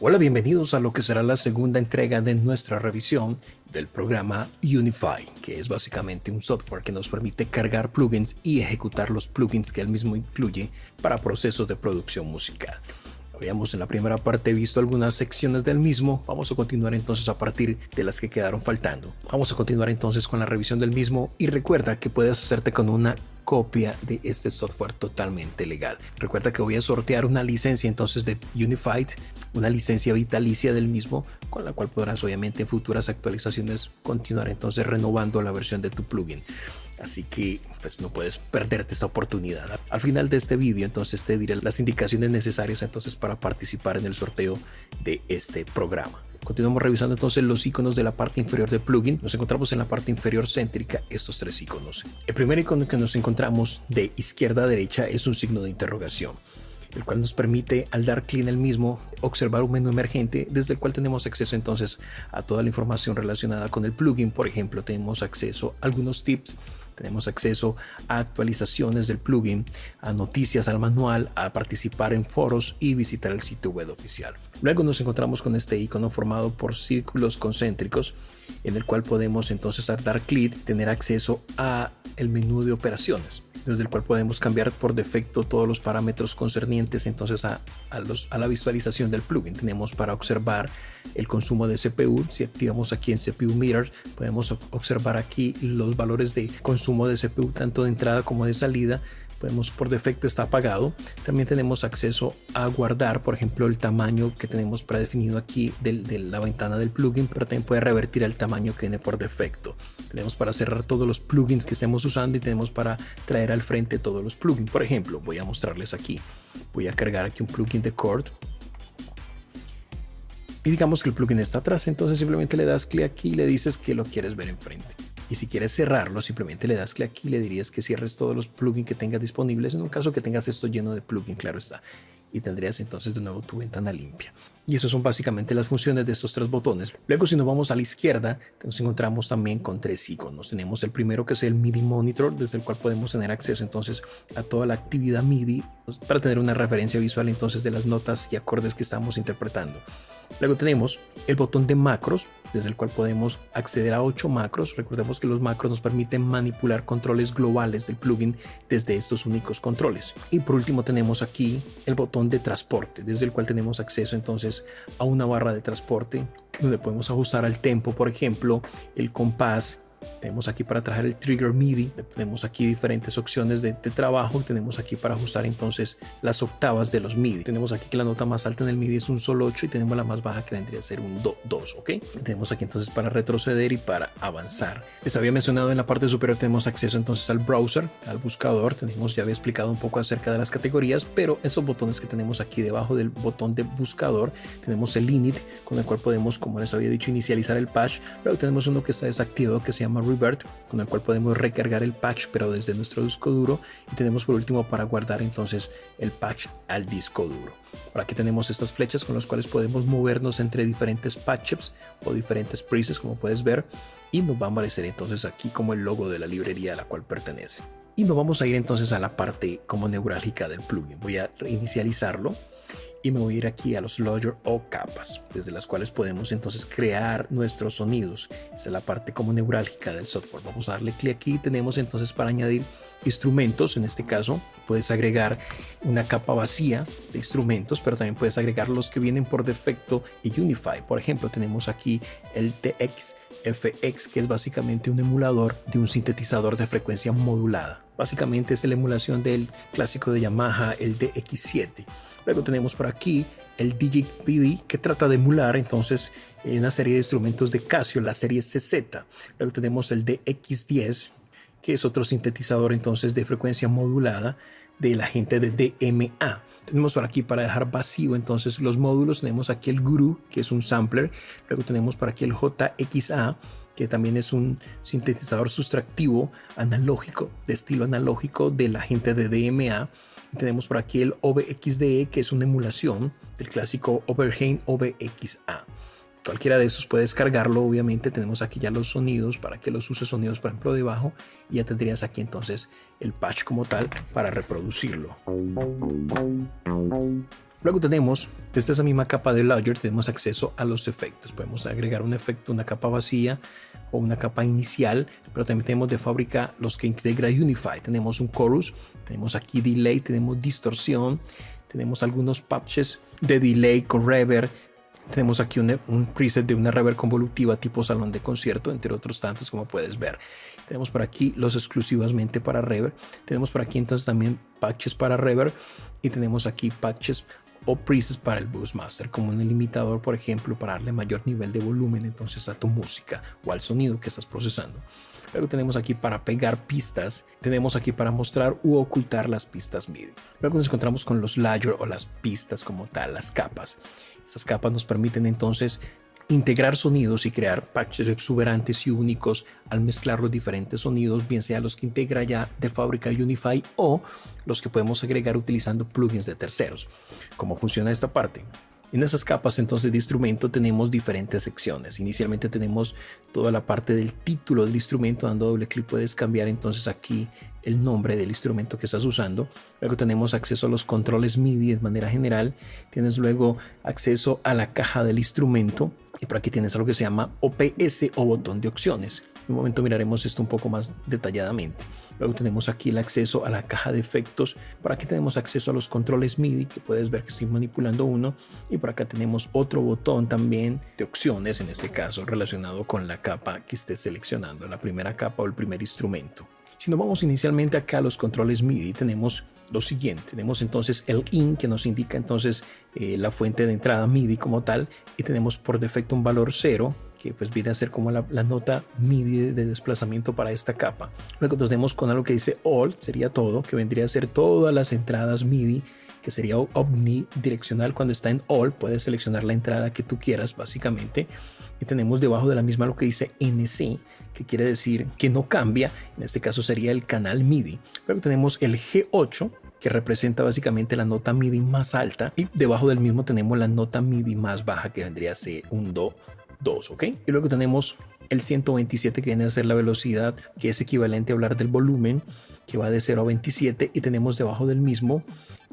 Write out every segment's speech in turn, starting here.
Hola, bienvenidos a lo que será la segunda entrega de nuestra revisión del programa Unify, que es básicamente un software que nos permite cargar plugins y ejecutar los plugins que él mismo incluye para procesos de producción musical. Habíamos en la primera parte visto algunas secciones del mismo. Vamos a continuar entonces a partir de las que quedaron faltando. Vamos a continuar entonces con la revisión del mismo y recuerda que puedes hacerte con una copia de este software totalmente legal. Recuerda que voy a sortear una licencia entonces de Unified, una licencia vitalicia del mismo, con la cual podrás obviamente en futuras actualizaciones continuar entonces renovando la versión de tu plugin. Así que pues no puedes perderte esta oportunidad. Al final de este vídeo entonces te diré las indicaciones necesarias entonces para participar en el sorteo de este programa. Continuamos revisando entonces los iconos de la parte inferior del plugin. Nos encontramos en la parte inferior céntrica estos tres iconos. El primer icono que nos encontramos de izquierda a derecha es un signo de interrogación, el cual nos permite, al dar clic en el mismo, observar un menú emergente desde el cual tenemos acceso entonces a toda la información relacionada con el plugin. Por ejemplo, tenemos acceso a algunos tips, tenemos acceso a actualizaciones del plugin, a noticias, al manual, a participar en foros y visitar el sitio web oficial. Luego nos encontramos con este icono formado por círculos concéntricos, en el cual podemos entonces al dar clic tener acceso a el menú de operaciones, desde el cual podemos cambiar por defecto todos los parámetros concernientes entonces a la visualización del plugin. Tenemos para observar el consumo de CPU. Si activamos aquí en CPU Meter, podemos observar aquí los valores de consumo de CPU tanto de entrada como de salida. Podemos, por defecto está apagado. También tenemos acceso a guardar, por ejemplo, el tamaño que tenemos predefinido aquí de la ventana del plugin, pero también puede revertir al tamaño que viene por defecto. Tenemos para cerrar todos los plugins que estemos usando y tenemos para traer al frente todos los plugins. Por ejemplo, voy a mostrarles aquí. Voy a cargar aquí un plugin de Chord. Y digamos que el plugin está atrás, entonces simplemente le das clic aquí y le dices que lo quieres ver enfrente. Y si quieres cerrarlo, simplemente le das clic aquí y le dirías que cierres todos los plugins que tengas disponibles, en un caso que tengas esto lleno de plugins, claro está. Y tendrías entonces de nuevo tu ventana limpia. Y eso son básicamente las funciones de estos tres botones. Luego, si nos vamos a la izquierda, nos encontramos también con tres iconos. Tenemos el primero, que es el MIDI Monitor, desde el cual podemos tener acceso entonces a toda la actividad MIDI para tener una referencia visual entonces de las notas y acordes que estamos interpretando. Luego tenemos el botón de macros, desde el cual podemos acceder a 8 macros. Recordemos que los macros nos permiten manipular controles globales del plugin desde estos únicos controles. Y por último tenemos aquí el botón de transporte, desde el cual tenemos acceso entonces a una barra de transporte donde podemos ajustar al tempo, por ejemplo, el compás. Tenemos aquí para trabajar el trigger MIDI, tenemos aquí diferentes opciones de trabajo, tenemos aquí para ajustar entonces las octavas de los MIDI. Tenemos aquí que la nota más alta en el MIDI es un sol 8 y tenemos la más baja que vendría a ser un do 2, ¿ok? Tenemos aquí entonces para retroceder y para avanzar. Les había mencionado en la parte superior tenemos acceso entonces al browser, al buscador. Ya había explicado un poco acerca de las categorías, pero esos botones que tenemos aquí debajo del botón de buscador, tenemos el init con el cual podemos, como les había dicho, inicializar el patch. Luego tenemos uno que está desactivado que se llama Revert, con el cual podemos recargar el patch pero desde nuestro disco duro, y tenemos por último para guardar entonces el patch al disco duro. Por aquí tenemos estas flechas con las cuales podemos movernos entre diferentes patches o diferentes presets, como puedes ver, y nos va a aparecer entonces aquí como el logo de la librería a la cual pertenece. Y nos vamos a ir entonces a la parte como neurálgica del plugin. Voy a reinicializarlo y me voy a ir aquí a los layers o capas, desde las cuales podemos entonces crear nuestros sonidos. Esa es la parte como neurálgica del software. Vamos a darle clic aquí. Tenemos entonces para añadir instrumentos. En este caso puedes agregar una capa vacía de instrumentos, pero también puedes agregar los que vienen por defecto en Unify. Por ejemplo, tenemos aquí el TX-FX, que es básicamente un emulador de un sintetizador de frecuencia modulada. Básicamente es la emulación del clásico de Yamaha, el DX7. Luego tenemos por aquí el DigiPD, que trata de emular entonces una serie de instrumentos de Casio, la serie CZ. Luego tenemos el DX10, que es otro sintetizador entonces de frecuencia modulada de la gente de DMA. Tenemos por aquí para dejar vacío entonces los módulos. Tenemos aquí el Guru, que es un sampler. Luego tenemos por aquí el JXA, que también es un sintetizador sustractivo analógico, de estilo analógico de la gente de DMA. Y tenemos por aquí el OBXDE, que es una emulación del clásico Oberheim OBXA. Cualquiera de estos puedes cargarlo, obviamente. Tenemos aquí ya los sonidos para que los uses, sonidos por ejemplo debajo, y ya tendrías aquí entonces el patch como tal para reproducirlo. Luego tenemos, desde esa misma capa de layer, tenemos acceso a los efectos. Podemos agregar un efecto, una capa vacía o una capa inicial, pero también tenemos de fábrica los que integra Unify. Tenemos un chorus, tenemos aquí delay, tenemos distorsión, tenemos algunos patches de delay con reverb. Tenemos aquí un preset de una reverb convolutiva tipo salón de concierto, entre otros tantos, como puedes ver. Tenemos por aquí los exclusivamente para reverb. Tenemos por aquí entonces también patches para reverb y tenemos aquí patches o presets para el Boostmaster, como un limitador, por ejemplo, para darle mayor nivel de volumen entonces a tu música o al sonido que estás procesando. Luego tenemos aquí para pegar pistas, tenemos aquí para mostrar u ocultar las pistas MIDI. Luego nos encontramos con los layers o las pistas como tal, las capas. Esas capas nos permiten entonces integrar sonidos y crear patches exuberantes y únicos al mezclar los diferentes sonidos, bien sea los que integra ya de fábrica Unify o los que podemos agregar utilizando plugins de terceros. ¿Cómo funciona esta parte? En esas capas entonces de instrumento tenemos diferentes secciones. Inicialmente tenemos toda la parte del título del instrumento. Dando doble clic puedes cambiar entonces aquí el nombre del instrumento que estás usando. Luego tenemos acceso a los controles MIDI de manera general. Tienes luego acceso a la caja del instrumento y por aquí tienes algo que se llama OPS o botón de opciones. En un momento miraremos esto un poco más detalladamente. Luego tenemos aquí el acceso a la caja de efectos. Por aquí tenemos acceso a los controles MIDI, que puedes ver que estoy manipulando uno. Y por acá tenemos otro botón también de opciones, en este caso relacionado con la capa que estés seleccionando, la primera capa o el primer instrumento. Si nos vamos inicialmente acá a los controles MIDI, tenemos lo siguiente. Tenemos entonces el IN, que nos indica entonces la fuente de entrada MIDI como tal. Y tenemos por defecto un valor 0, que pues viene a ser como la nota MIDI de desplazamiento para esta capa. Luego nos vemos con algo que dice All, sería todo, que vendría a ser todas las entradas MIDI, que sería omnidireccional. Cuando está en All puedes seleccionar la entrada que tú quieras básicamente. Y tenemos debajo de la misma lo que dice NC, que quiere decir que no cambia. En este caso sería el canal MIDI. Luego tenemos el G8, que representa básicamente la nota MIDI más alta, y debajo del mismo tenemos la nota MIDI más baja, que vendría a ser un Do 2, ¿ok? Y luego tenemos el 127, que viene a ser la velocidad, que es equivalente a hablar del volumen, que va de 0 a 27, y tenemos debajo del mismo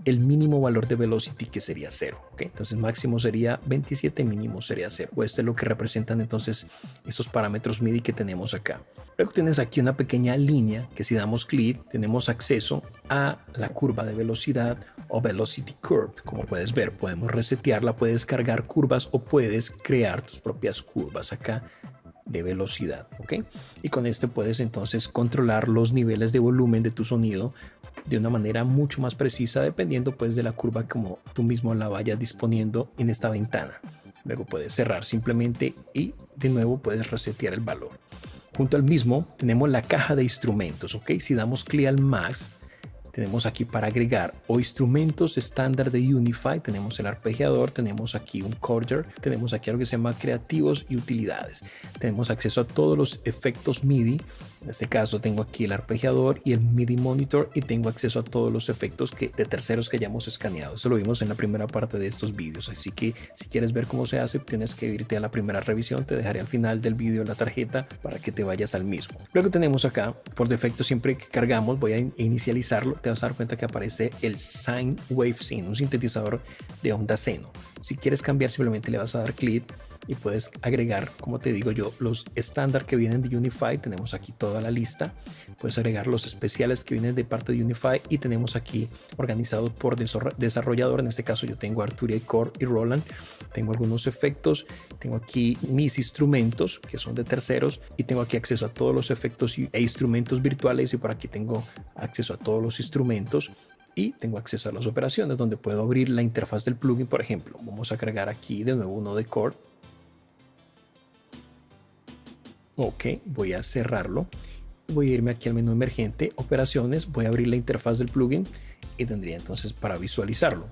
el mínimo valor de velocity, que sería 0, ¿ok? Entonces máximo sería 27, mínimo sería 0. Pues esto es lo que representan entonces esos parámetros MIDI que tenemos acá. Luego tienes aquí una pequeña línea que si damos clic tenemos acceso a la curva de velocidad o velocity curve. Como puedes ver, podemos resetearla, puedes cargar curvas o puedes crear tus propias curvas acá de velocidad, ¿ok? Y con este puedes entonces controlar los niveles de volumen de tu sonido de una manera mucho más precisa, dependiendo pues de la curva como tú mismo la vayas disponiendo en esta ventana. Luego puedes cerrar simplemente y de nuevo puedes resetear el valor. Junto al mismo tenemos la caja de instrumentos, ¿ok? Si damos clic al más, tenemos aquí para agregar o instrumentos estándar de Unify, tenemos el arpegiador, tenemos aquí un chorder, tenemos aquí algo que se llama creativos y utilidades. Tenemos acceso a todos los efectos MIDI. En este caso tengo aquí el arpegiador y el MIDI monitor, y tengo acceso a todos los efectos de terceros que hayamos escaneado. Eso lo vimos en la primera parte de estos vídeos, así que si quieres ver cómo se hace tienes que irte a la primera revisión. Te dejaré al final del vídeo la tarjeta para que te vayas al mismo. Luego tenemos acá por defecto, siempre que cargamos voy a inicializarlo, te vas a dar cuenta que aparece el Sine Wave Synth, un sintetizador de onda seno. Si quieres cambiar simplemente le vas a dar clic y puedes agregar, como te digo yo, los estándar que vienen de Unify. Tenemos aquí toda la lista. Puedes agregar los especiales que vienen de parte de Unify, y tenemos aquí organizado por desarrollador. En este caso yo tengo Arturia, Core y Roland. Tengo algunos efectos, tengo aquí mis instrumentos que son de terceros, y tengo aquí acceso a todos los efectos e instrumentos virtuales, y por aquí tengo acceso a todos los instrumentos. Y tengo acceso a las operaciones, donde puedo abrir la interfaz del plugin. Por ejemplo, vamos a cargar aquí de nuevo uno de Core. Ok, voy a cerrarlo. Voy a irme aquí al menú emergente, operaciones, voy a abrir la interfaz del plugin y tendría entonces para visualizarlo.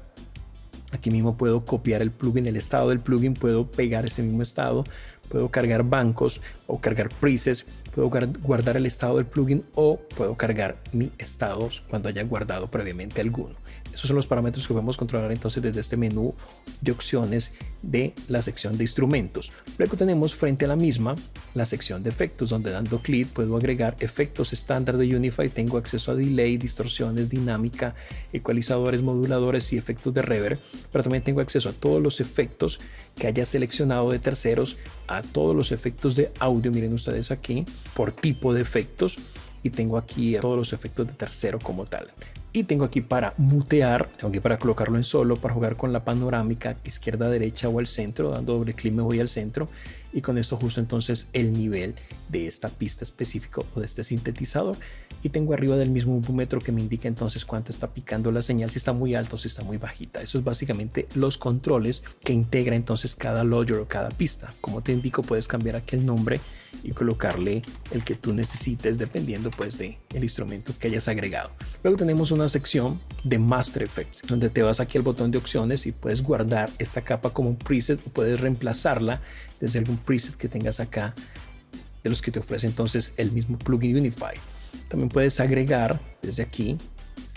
Aquí mismo puedo copiar el plugin, el estado del plugin, puedo pegar ese mismo estado, puedo cargar bancos o cargar presets, puedo guardar el estado del plugin o puedo cargar mi estados cuando haya guardado previamente alguno. Esos son los parámetros que podemos controlar entonces desde este menú de opciones de la sección de instrumentos. Luego tenemos frente a la misma la sección de efectos, donde dando clic puedo agregar efectos estándar de Unify. Tengo acceso a delay, distorsiones, dinámica, ecualizadores, moduladores y efectos de reverb, pero también tengo acceso a todos los efectos que haya seleccionado de terceros, a todos los efectos de audio, miren ustedes aquí, por tipo de efectos, y tengo aquí todos los efectos de tercero como tal. Y tengo aquí para mutear, tengo aquí para colocarlo en solo, para jugar con la panorámica izquierda, derecha o al centro. Dando doble clic me voy al centro y con esto ajusto entonces el nivel de esta pista específica o de este sintetizador. Y tengo arriba del mismo un metro que me indica entonces cuánto está picando la señal, si está muy alto o si está muy bajita. Eso es básicamente los controles que integra entonces cada logger o cada pista. Como te indico, puedes cambiar aquí el nombre y colocarle el que tú necesites dependiendo pues de el instrumento que hayas agregado. Luego tenemos una sección de Master Effects, donde te vas aquí al botón de opciones y puedes guardar esta capa como un preset o puedes reemplazarla desde algún preset que tengas acá de los que te ofrece entonces el mismo plugin Unify. También puedes agregar desde aquí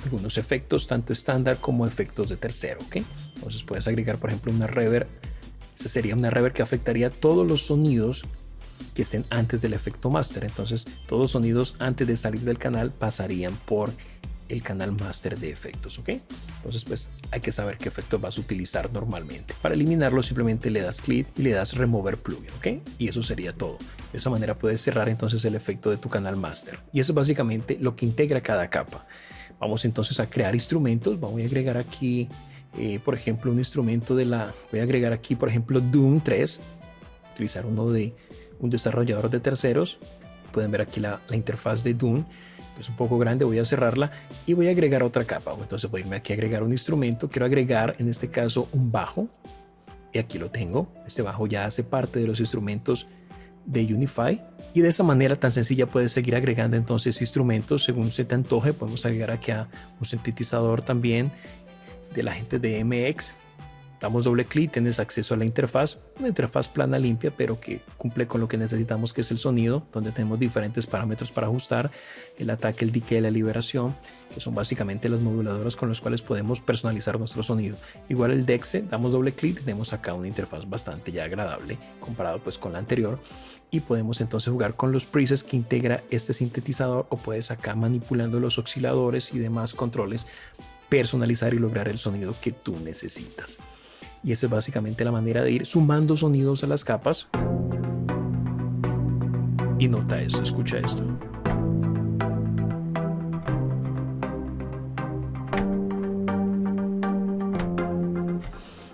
algunos efectos, tanto estándar como efectos de tercero, ¿ok? Entonces puedes agregar, por ejemplo, una reverb. Esa sería una reverb que afectaría todos los sonidos que estén antes del efecto master. Entonces todos los sonidos antes de salir del canal pasarían por el canal master de efectos, ¿ok? Entonces pues hay que saber qué efectos vas a utilizar normalmente. Para eliminarlo simplemente le das clic y le das remover plugin, ¿ok? Y eso sería todo. De esa manera puedes cerrar entonces el efecto de tu canal master. Y eso es básicamente lo que integra cada capa. Vamos entonces a crear instrumentos. Voy a agregar aquí por ejemplo un instrumento voy a agregar aquí por ejemplo Doom 3, utilizar uno de un desarrollador de terceros. Pueden ver aquí la interfaz de Doom. Es un poco grande, voy a cerrarla y voy a agregar otra capa. Entonces voy a irme aquí a agregar un instrumento. Quiero agregar en este caso un bajo y aquí lo tengo. Este bajo ya hace parte de los instrumentos de Unify y de esa manera tan sencilla puedes seguir agregando entonces instrumentos según se te antoje. Podemos agregar aquí a un sintetizador también de la gente de MX. Damos doble clic, tienes acceso a la interfaz, una interfaz plana limpia pero que cumple con lo que necesitamos, que es el sonido, donde tenemos diferentes parámetros para ajustar el ataque, el decay, la liberación, que son básicamente las moduladoras con las cuales podemos personalizar nuestro sonido. Igual el DEXE, damos doble clic, tenemos acá una interfaz bastante ya agradable comparado pues con la anterior y podemos entonces jugar con los presets que integra este sintetizador o puedes acá manipulando los osciladores y demás controles personalizar y lograr el sonido que tú necesitas. Y esa es básicamente la manera de ir sumando sonidos a las capas. Y nota esto, escucha esto.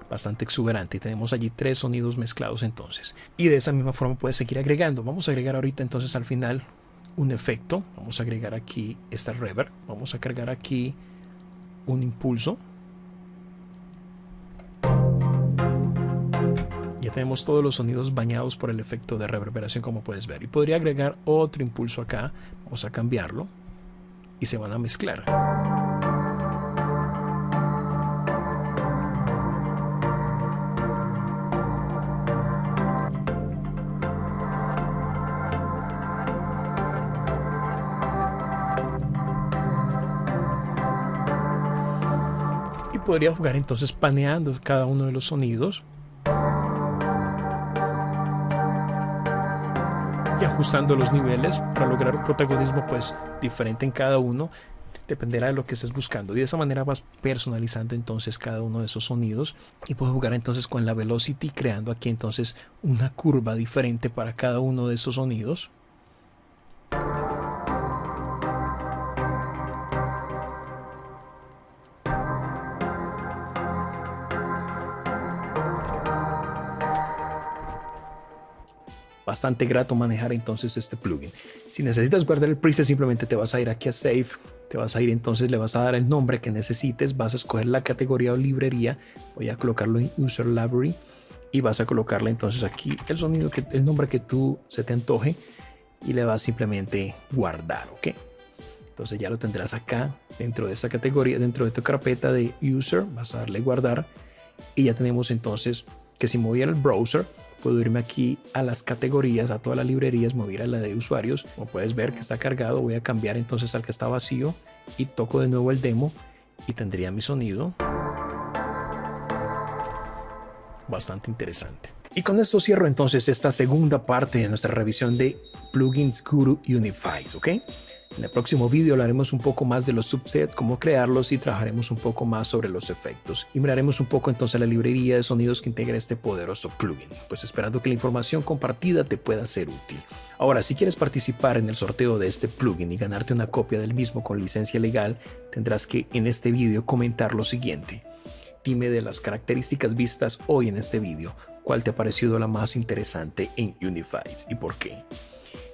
Bastante exuberante. Y tenemos allí 3 sonidos mezclados entonces. Y de esa misma forma puedes seguir agregando. Vamos a agregar ahorita entonces al final un efecto. Vamos a agregar aquí esta reverb. Vamos a cargar aquí un impulso. Ya tenemos todos los sonidos bañados por el efecto de reverberación, como puedes ver. Y podría agregar otro impulso acá. Vamos a cambiarlo. Y se van a mezclar. Y podría jugar entonces paneando cada uno de los sonidos. Y ajustando los niveles para lograr un protagonismo pues diferente en cada uno, dependerá de lo que estés buscando y de esa manera vas personalizando entonces cada uno de esos sonidos y puedes jugar entonces con la velocity, creando aquí entonces una curva diferente para cada uno de esos sonidos. Bastante grato manejar entonces este plugin. Si necesitas guardar el preset, simplemente te vas a ir aquí a Save, te vas a ir entonces, le vas a dar el nombre que necesites, vas a escoger la categoría o librería, voy a colocarlo en User Library y vas a colocarle entonces aquí el sonido, el nombre que tú se te antoje y le vas simplemente guardar, ¿ok? Entonces ya lo tendrás acá dentro de esta categoría, dentro de tu carpeta de User, vas a darle guardar y ya tenemos entonces que si me voy al browser puedo irme aquí a las categorías, a todas las librerías, me voy a ir a la de usuarios. Como puedes ver que está cargado, voy a cambiar entonces al que está vacío y toco de nuevo el demo y tendría mi sonido. Bastante interesante. Y con esto cierro entonces esta segunda parte de nuestra revisión de Plugins Guru Unified, ¿ok? En el próximo vídeo hablaremos un poco más de los subsets, cómo crearlos y trabajaremos un poco más sobre los efectos. Y miraremos un poco entonces la librería de sonidos que integra este poderoso plugin, pues esperando que la información compartida te pueda ser útil. Ahora, si quieres participar en el sorteo de este plugin y ganarte una copia del mismo con licencia legal, tendrás que en este vídeo comentar lo siguiente. Dime de las características vistas hoy en este vídeo, cuál te ha parecido la más interesante en Unified y por qué.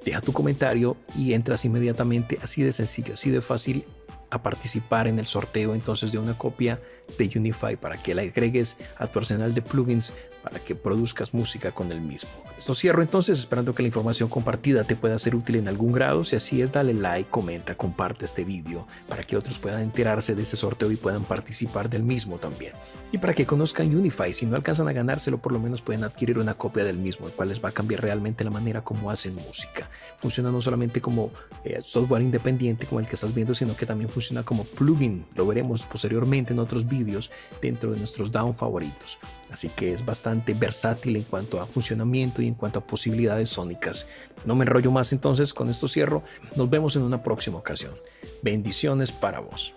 Deja tu comentario y entras inmediatamente, así de sencillo, así de fácil, a participar en el sorteo entonces de una copia de Unified para que la agregues a tu arsenal de plugins para que produzcas música con el mismo. Esto cierro entonces, esperando que la información compartida te pueda ser útil en algún grado. Si así es, dale like, comenta, comparte este vídeo para que otros puedan enterarse de este sorteo y puedan participar del mismo también. Y para que conozcan Unified, si no alcanzan a ganárselo, por lo menos pueden adquirir una copia del mismo, el cual les va a cambiar realmente la manera como hacen música. Funciona no solamente como software independiente como el que estás viendo, sino que también funciona como plugin. Lo veremos posteriormente en otros vídeos dentro de nuestros DAW favoritos. Así que es bastante versátil en cuanto a funcionamiento y en cuanto a posibilidades sónicas. No me enrollo más entonces, con esto cierro. Nos vemos en una próxima ocasión. Bendiciones para vos.